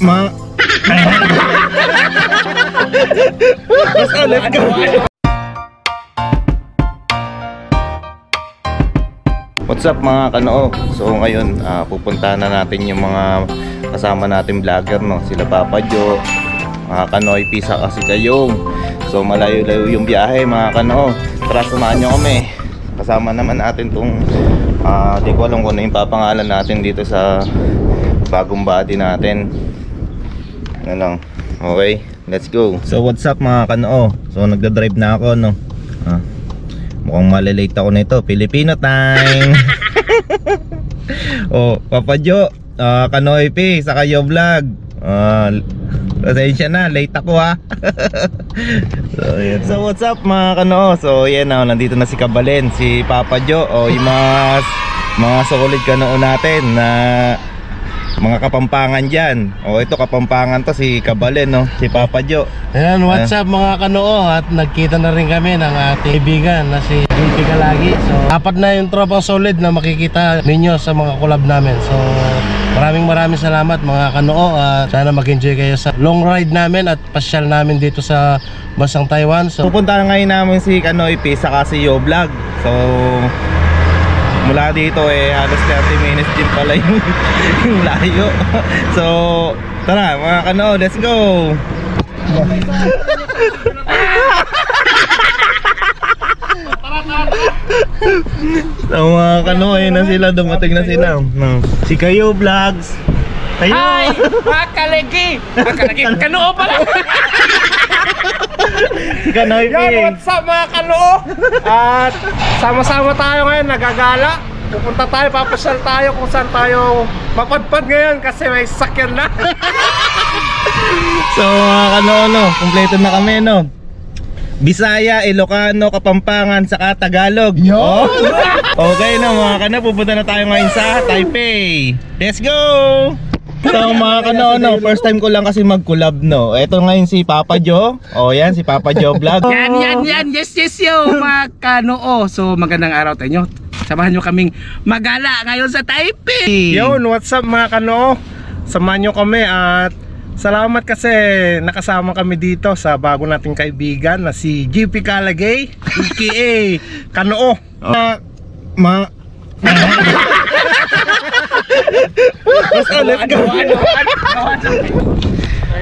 Let's go. What's up mga kanoo? So ngayon pupuntahan na natin yung mga kasama natin vlogger, no? Sila Papa Jo, mga Kanoy Pisa kasi kayong. So malayo-layo yung biyahe mga kanoo. Tara samahan nyo kami. Kasama naman natin tong di ko alam kung ano yung papangalan natin dito sa bagong body natin. Ano lang. Okay, let's go. So what's up mga kanoo? So nagda-drive na ako, no? Mukhang malilate ako nito. Filipino time. Oh, Papa Jo, Kanoy P, saka yo vlog. Pasensya na, late ako ha. So what's up mga kanoo? So yan na, nandito na si Kabalen, si Papa Jo, yung mga solid kanoo natin na mga Kapampangan dyan. Ito Kapampangan to, si Kabalen, no? Si Papa Jo. Ayan, what's up mga kanoo? At nagkita na rin kami ng ating kaibigan na si JP Kalagi. So apat na yung tropang solid na makikita ninyo sa mga collab namin. So maraming salamat mga kanoo. At sana mag-enjoy kayo sa long ride namin at pasyal namin dito sa bansang Taiwan. So pupunta ngayon namin si Kanoy P saka si Yo Vlog. So mula dito halos 30 minutes din pala yung layo. So tara mga kanoo, let's go. So mga kanoo, na sila, dumating na sila. Si Kayo Vlogs. Kayo. Hi! Mga kalegi! Mga kalegi, kanoo pala! Si Kanoy P. Yan, what's up mga kanoo? At sama-sama tayo ngayon, nagagala. Pupunta tayo, papasyal tayo kung saan tayo mapadpad ngayon kasi may sakyan na. So mga kanoo, no, kumpleto na kami, no. Bisaya, Ilocano, Kapampangan, saka Tagalog. Yo! Okay na mga kanoo, pupunta na tayo ngayon sa Taipei. Let's go! So mga kanoo, no, first time ko lang kasi mag-collab, no. Ito ngayon si Papa Jo. Yan, si Papa Jo Vlog. Yan, yes yo mga kanoo. So magandang araw sa inyo. Samahan nyo kaming magala ngayon sa Taipei. Yun, what's up mga kanoo? Samahan nyo kami at salamat kasi nakasama kami dito sa bago nating kaibigan na si JP Kalagay aka Kanoo. Let's go.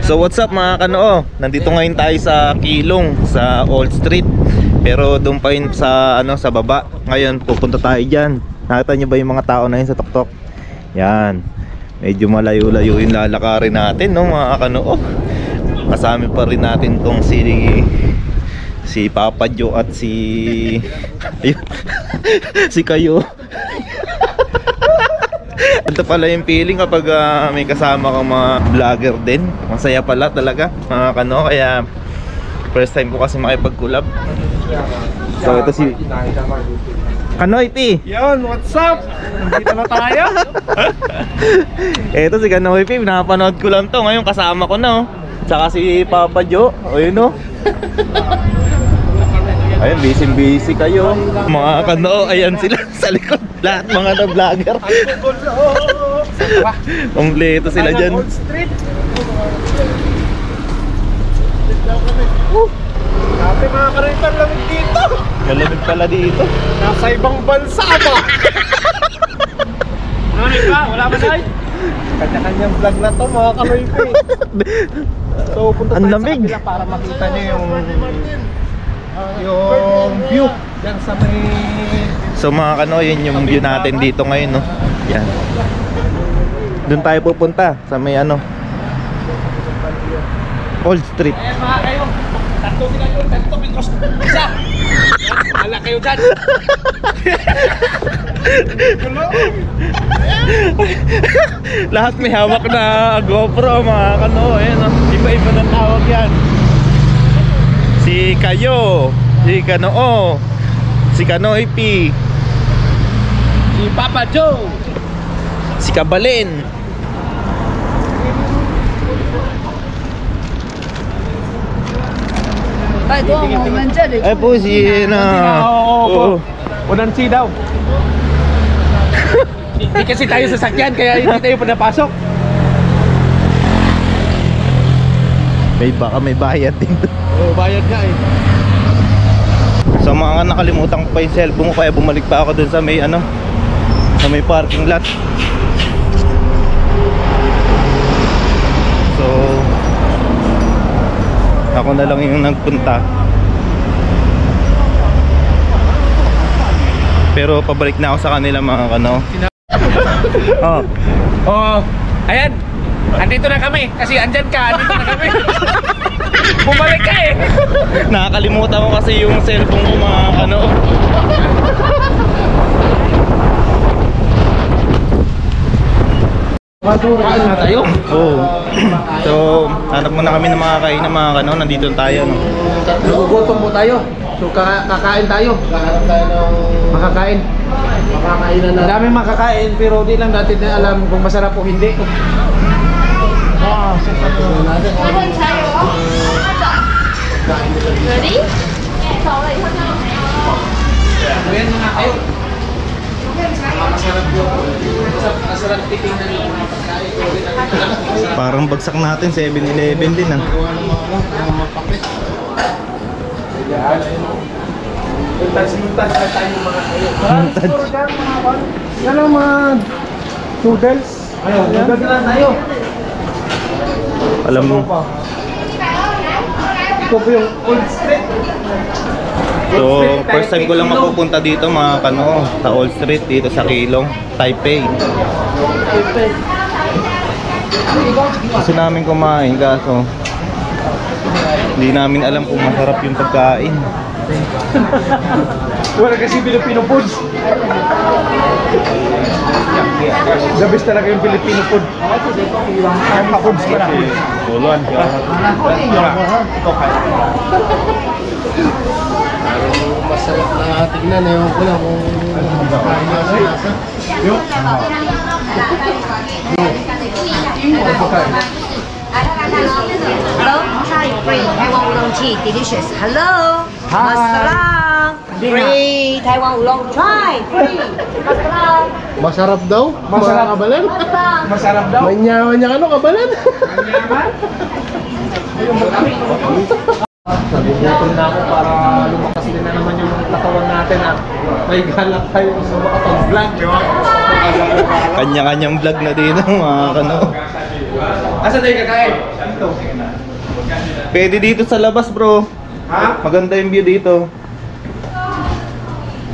So what's up mga kanoo? Nandito ngayon tayo sa Kilong, sa Old Street. Pero doon pa yun sa sa baba. Ngayon pupunta tayo diyan. Nakita niyo ba yung mga tao na yun sa tuktok? Yan. Medyo malayo-layo yung lalakarin natin, no mga kanoo. Kasama pa rin natin tong si Papa Jo at si si Kayo. Ito pala yung feeling kapag may kasama kang mga vlogger din. Masaya pala talaga mga kanoo. Kaya first time ko kasi makipag-collab. So ito si Kanoy P. Yun, what's up? Nandito na tayo. Ito si Kanoy P, napanood ko lang to. Ngayon kasama ko na, Tsaka si Papa Jo. Ayun no. Ayun, busy kayo. Mga kanoo, ayan sila sa likod. Lahat mga vlogger. Kompleto sila dyan. Dati mga karitan lamig dito. Kalamig pala dito. Nasa ibang bansa ba? Lamig ba? Wala ba tayo? Kanya-kanyang vlog na to mga kaloype. So punta tayo sa kanila para makita nyo yung view dyan sa may... So mga kano, yun yung view natin dito ngayon, no? Yan. Doon tayo pupunta sa may Old Street. Mga kayo, tatlo sila yun, tatlo because isa. Wala kayo dyan. Lahat may hawak na GoPro mga kano. Ayan, iba-iba ng tawag yan. Si Kayo, si Kanoo, si Kanoy P, Si Papa Jo, si Kabalen. Ay, ito ang mga dyan eh. Ay po si Oo. Unansi daw. Hindi kasi tayo sasakyan kaya hindi tayo pinapasok. Baka may bayad din to. Oo, bayad ka eh. Sa mga nakalimutan ko pa yung cellphone ko, kaya bumalik pa ako dun sa may ano, sa may parking lot. So ako na lang yung nagpunta. Pero pabalik na ako sa kanila mga ano. Oh. Oh, ayan. Andito na kami kasi andyan ka, andito na kami. Bumalik ka eh. Nakakalimutan ko kasi yung cellphone ko mga ano. Kain na tayo. Oh. So, hanap muna kami ng mga kain ng mga ano, nandito tayo no. Nagugutom po tayo. So kakain tayo. Kakaroon tayo ng Makakain. makakainan na. Daming makakain pero di lang natin na alam kung masarap o hindi. natin. Ready? Ayan mga kayo. Masarap yun. Masarap titingnan yung mga pagkain. Parang bagsak natin 7-Eleven din ah. Muntas na tayo mga kayo. Yan ang mga noodles. Ayun, noodles na tayo. Alam mo. Ito po yung Old Street. So, first time ko lang mapupunta dito mga kano, sa Old Street dito sa Keelung, Taipei. Gusto namin kumain kaso hindi namin alam kung masarap yung pagkain. Wala kasi Filipino foods. The best talaga yung Filipino food. Ay, pa-foods pala. Tulon. Masarap na tignan. Ewan ko lang kung makakain na sa lasa. Hello? Chai free. Taiwan udon tea. Delicious. Hello? Masalang. Free. Taiwan udon chai. Free. Masalang. Masarap daw? Masarap. Mga kabalan? Masarap daw. Manyaman niya ano, kabalan? Nagugutom na ako para lumakas din na naman yung katawan natin at may galak tayo sa makapag-vlog, di ba? Kanya-kanyang vlog na dito mga kano. Asa tayo kakain? Dito. Pwede dito sa labas bro. Ha? Maganda yung view dito.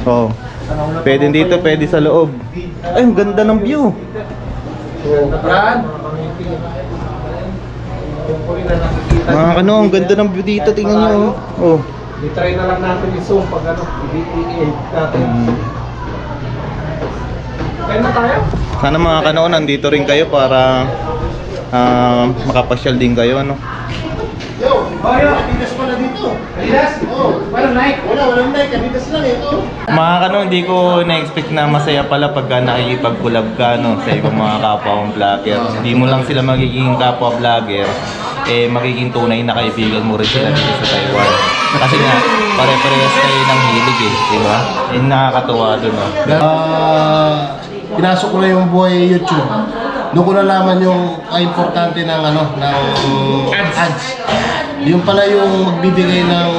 Oh. Pwede dito, pwede sa loob. Ay, ang ganda ng view. Yan. Mga kano, ang ganda ng view dito. Tingnan nyo. Oh. I-try na lang natin i-zoom pag ano, i-edit natin. Kain na tayo? Sana mga kano, nandito rin kayo para makapasyal din kayo ano. Yo, Adidas pala dito. Adidas? Oo. Walang Nike? Walang Nike. Adidas lang ito. Mga kano, hindi ko na-expect na masaya pala pagka nakikipag-collab ka no, sa ibang mga kapwa mong vlogger. Hindi mo lang sila magiging kapwa vlogger, eh magiging tunay na kaibigan mo rin sila dito sa Taiwan. Kasi nga, pare-parehas kayo ng hilig eh, di ba? Yung nakakatuwa doon no. Pinasok ko na yung buhay YouTube. Doon ko nalaman yung importante ng ano, ng ads. Yung pala yung magbibigay ng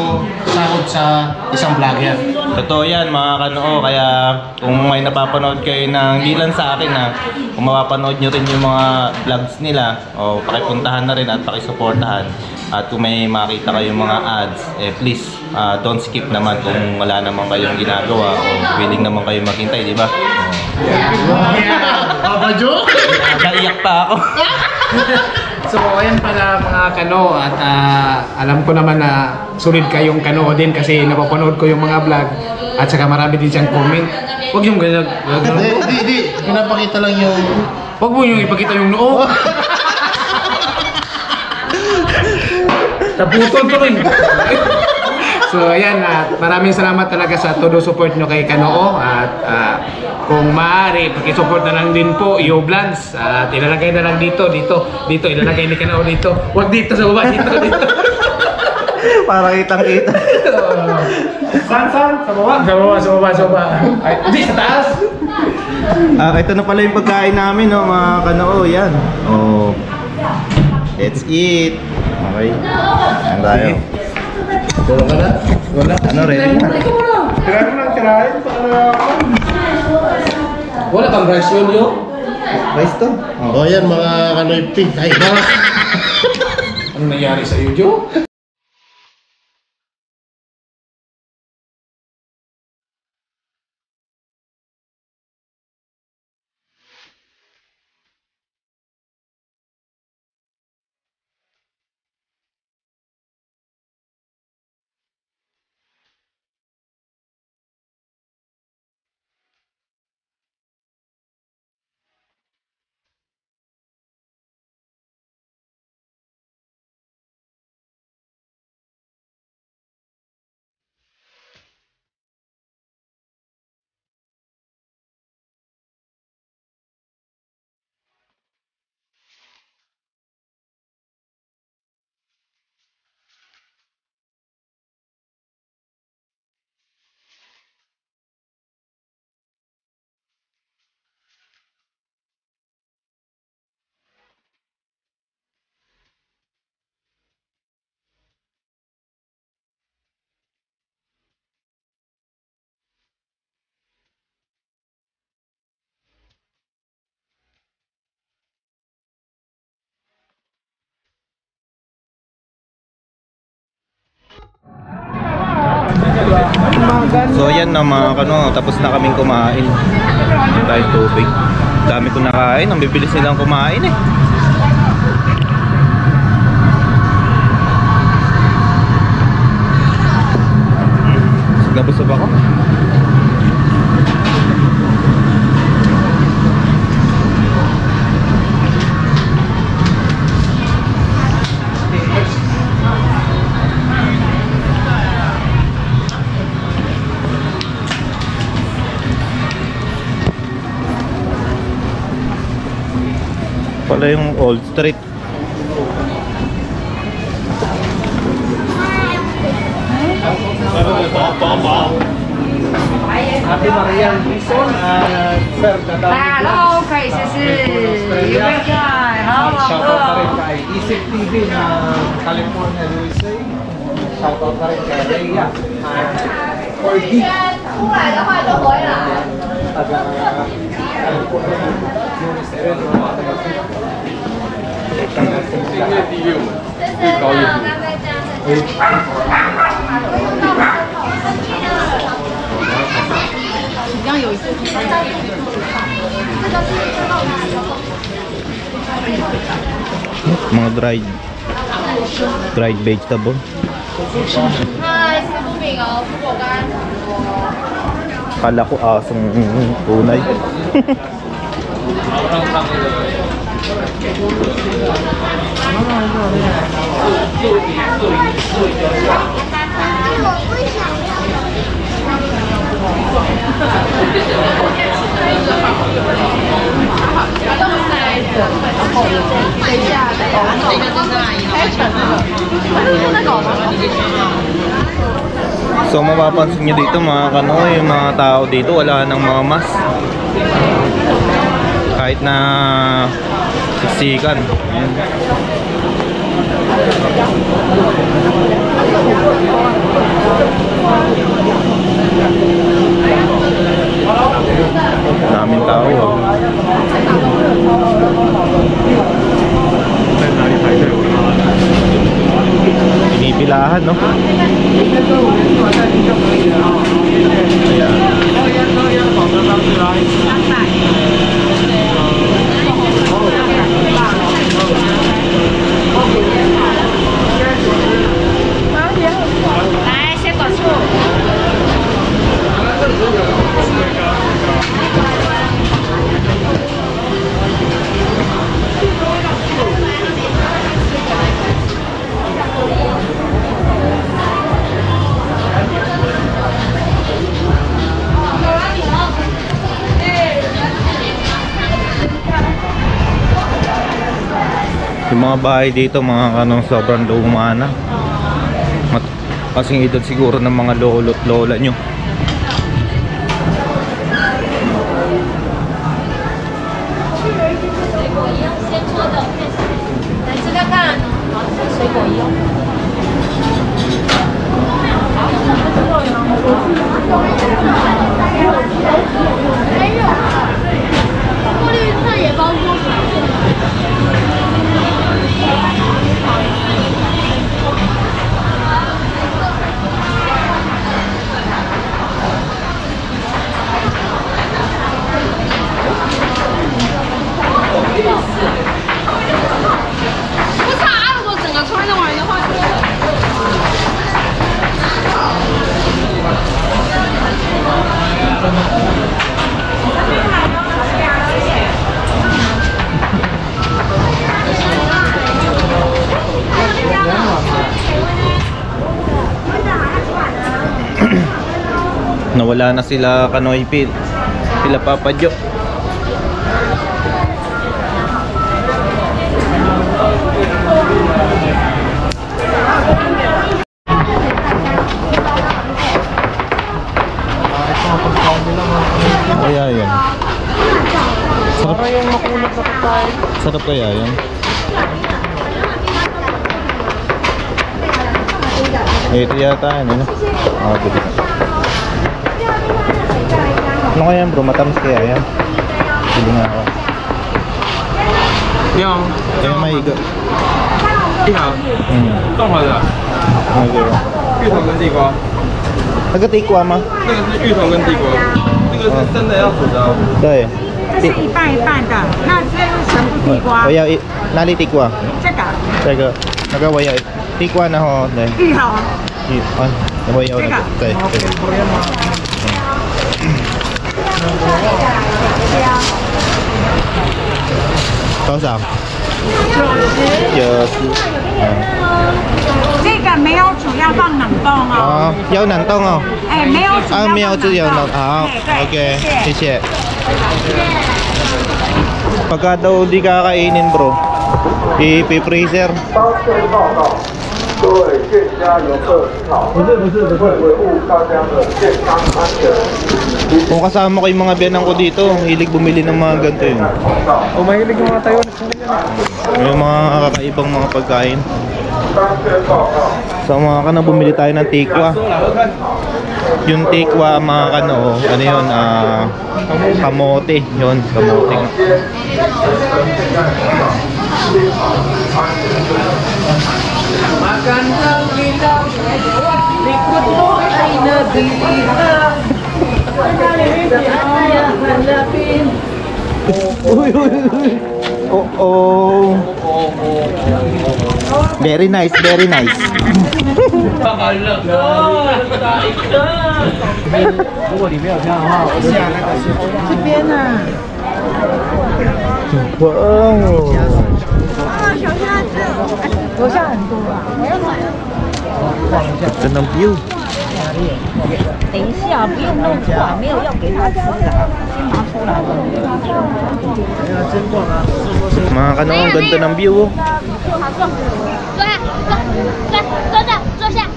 sahod sa isang vlogger. Totoo yan mga kanoo, kaya kung may napapanood kayo na hindi lang sa akin ha, kung mapapanood nyo rin yung mga vlogs nila, o pakipuntahan na rin at pakisuportahan. At kung may makita kayong mga ads, eh please don't skip naman kung wala naman kayong ginagawa o willing naman kayo maghintay, di ba? Papa Joe? Naiyak pa ako. So ayan pala mga kano at alam ko naman na sulit kayong kano din kasi napapanood ko yung mga vlog at saka marami din siyang comment. Huwag yung ganyan. Di. Pinapakita lang yung... Huwag mo yung ipakita yung noo. Naputol to rin. So ayan, maraming salamat talaga sa todo support nyo kay Kanoo at kung maaari, pakisupport na lang din po yung vlogs at ilalagay na lang dito, ilalagay ni Kanoo dito, wag dito sa baba, dito. Para kitang-kita. Saan? Sa baba. Ay, hindi, sa taas. Ito na pala yung pagkain namin, no, mga kanoo. Yan. Oh. Let's eat. Mga Okay. Ayan tayo. Tulong ka na? Wala. Ano, ready na? Tirahin mo lang, tirahin. Wala kang rice yun, yo? Rice to? O yan mga kanoy pig. Ay, mga... Ano nangyari sa iyo, Jo? So yan na mga kano, tapos na kaming kumain. Dahil tubig. Dami ko nakain, ang bibilis nilang kumain eh. Nabusog ako. Pala yung Old Street. Ate Marian Bison at Sir Dadang. Hello, 可以试试，有没有看？好好 Shoutout na rin 喝。 kay Isip TV na California, USA. Shoutout na rin kay Rhea at Cordy. 出来的话就回来。 Taga California, USA rin. Mga dried vegetable. 嗨，吃不饼哦，蔬果干。 Kala ko asong tunay. So mapapansin nyo dito mga kano, yung mga tao dito wala nang mga mask. Kahit na siksikan. Ayan. Daming tao ah. Pinipilahan, no? Ayan.来，鲜果醋。 Yung mga bahay dito mga kanong sobrang luma na. Kasing edad siguro ng mga lolo't lola nyo. nawala na sila Kanoy Phil, sila Papa Jo. Kaya yan. Sarap. Para yung makulot na pagkain. Sarap kaya yan. Ito yata yan, ano? Bili ka. Ano kaya yan bro? Matamis kaya yan? Bili nga ako. Yung, Kaya maiga. 一条 冻了的， Okay. 芋头跟地瓜， Taga-tikwa ma? 那个是芋头跟地瓜，那个是真的要煮的哦。 Ito eh. 这是一半一半的，那这个全部地瓜， Waya, nali tikwa. 这个 Teka, nagawaya. Tikwa na ho. Dahil. 芋头， Ay, nawayaw na. Teka. Toa saan? Yes. 这个没有煮，要放冷冻哦。 Yaw nantong oh. 哎，没有煮， Ah, 没有自由能啊。对 Okay, 谢谢。 谢谢. Pagka daw di kakainin bro, i-freezer. 各位店家游客您好，为维护大家的健康安全， Kung kasama ko yung mga biyanan ko dito, hilig bumili ng mga ganito yun. O mahilig yung mga tayo. May mga kakaibang mga pagkain. 当先报告。 So mga kana, bumili tayo ng tikwa. Yung tikwa mga kano, ano yun, kamote. Yun, kamote nga. Magandang ilaw, likod mo ay nabihira. Hanapin. Uy, uy, uy. Oh. Very nice, very nice. Wow. 楼下很多啊，我要买。 Ganda ng view. 等一下，不用弄出来，没有要给他吃的，先拿出来了。 Mga kano, ang ganda ng view. Oh. 坐着，坐下。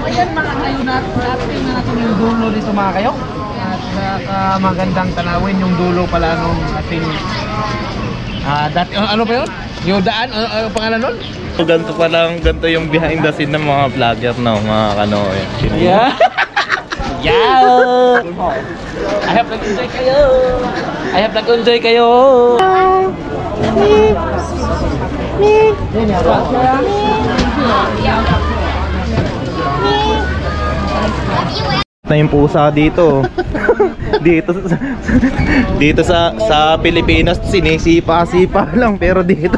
Ayan mga kayo natin na natin yung dulo dito mga kayo. At magandang tanawin yung dulo pala nung ating dati, ano pa yun? Yung daan, ano pangalan nun? So, ganito palang, ganito yung behind the scene ng mga vlogger, no? Mga kano. Yeah! Yeah! I hope nag-enjoy kayo! I hope nag-enjoy kayo! Na yung pusa dito. dito sa Pilipinas sinisipa-sipa lang, pero dito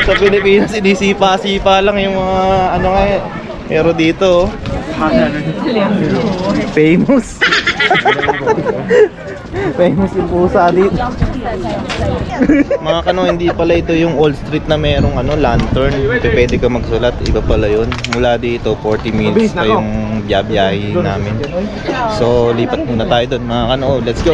sa Pilipinas sinisipa-sipa lang yung mga ano nga eh. Pero dito famous. Famous yung pusa dito. Mga kano, hindi pala ito yung old street na merong ano, lantern. Pwede ka magsulat, iba pala yun. Mula dito 40 minutes pa yung biyahe namin. So lipat muna tayo doon mga kano, let's go.